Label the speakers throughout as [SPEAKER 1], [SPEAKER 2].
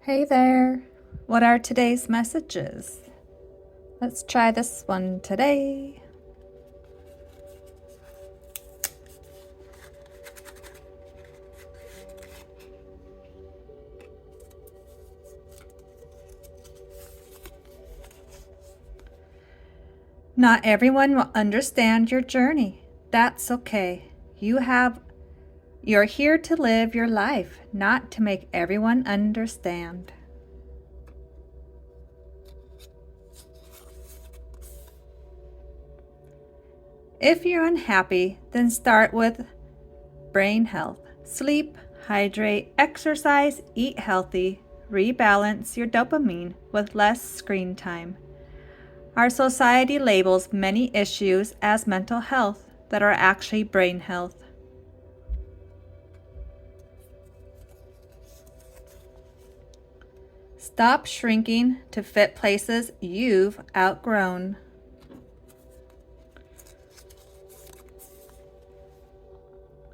[SPEAKER 1] Hey there, what are today's messages? Let's try this one today. Not everyone will understand your journey. That's okay. You're here to live your life, not to make everyone understand. If you're unhappy, then start with brain health. Sleep, hydrate, exercise, eat healthy, rebalance your dopamine with less screen time. Our society labels many issues as mental health that are actually brain health. Stop shrinking to fit places you've outgrown.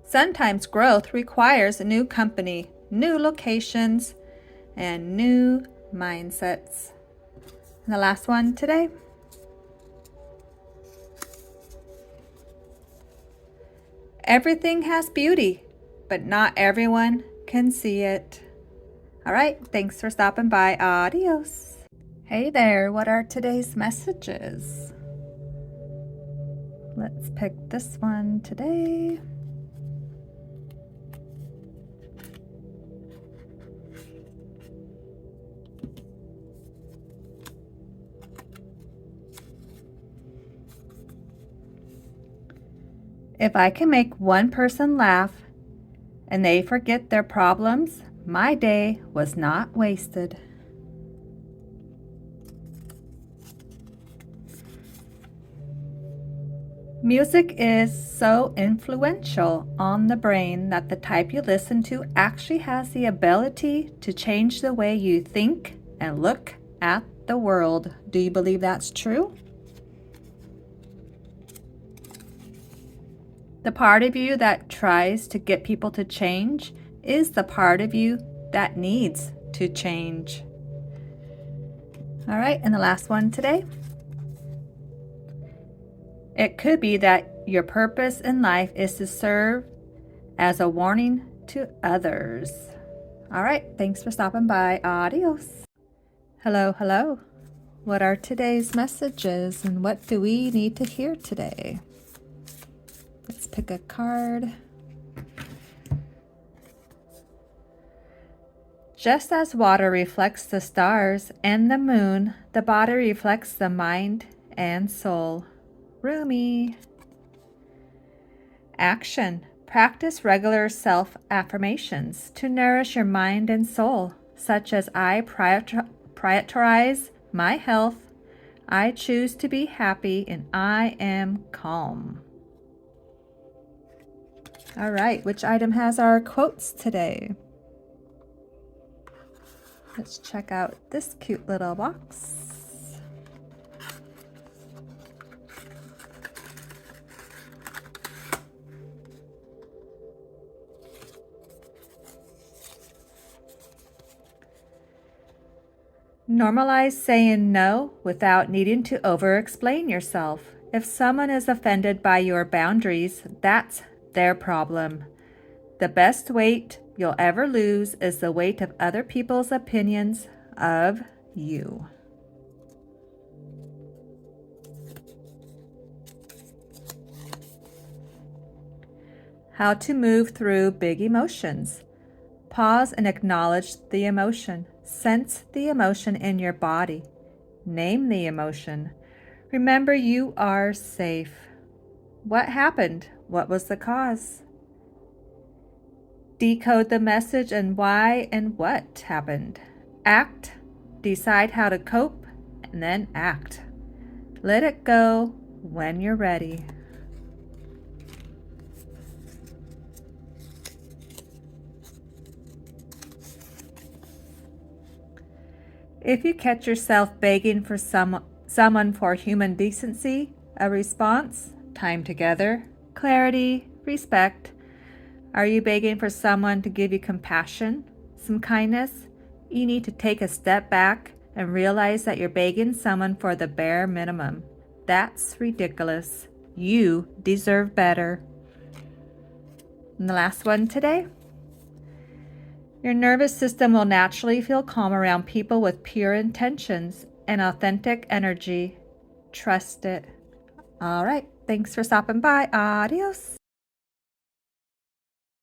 [SPEAKER 1] Sometimes growth requires a new company, new locations, and new mindsets. And the last one today. Everything has beauty, but not everyone can see it. All right, thanks for stopping by. Adios. Hey there, what are today's messages? Let's pick this one today. If I can make one person laugh and they forget their problems, my day was not wasted. Music is so influential on the brain that the type you listen to actually has the ability to change the way you think and look at the world. Do you believe that's true? The part of you that tries to get people to change is the part of you that needs to change. All right, and the last one today. It could be that your purpose in life is to serve as a warning to others. All right, thanks for stopping by. Adios. Hello, hello. What are today's messages and what do we need to hear today? Let's pick a card. Just as water reflects the stars and the moon, the body reflects the mind and soul. Rumi. Action. Practice regular self-affirmations to nourish your mind and soul, such as I prioritize my health, I choose to be happy, and I am calm. All right, which item has our quotes today? Let's check out this cute little box. Normalize saying no without needing to over-explain yourself. If someone is offended by your boundaries, that's their problem. The best weight you'll ever lose is the weight of other people's opinions of you. How to move through big emotions. Pause and acknowledge the emotion. Sense the emotion in your body. Name the emotion. Remember you are safe. What happened? What was the cause? Decode the message and why and what happened. Act. Decide how to cope and then act. Let it go when you're ready. If you catch yourself begging for someone for human decency, a response, time together, clarity, respect. Are you begging for someone to give you compassion, some kindness? You need to take a step back and realize that you're begging someone for the bare minimum. That's ridiculous. You deserve better. And the last one today. Your nervous system will naturally feel calm around people with pure intentions and authentic energy. Trust it. All right. Thanks for stopping by. Adios.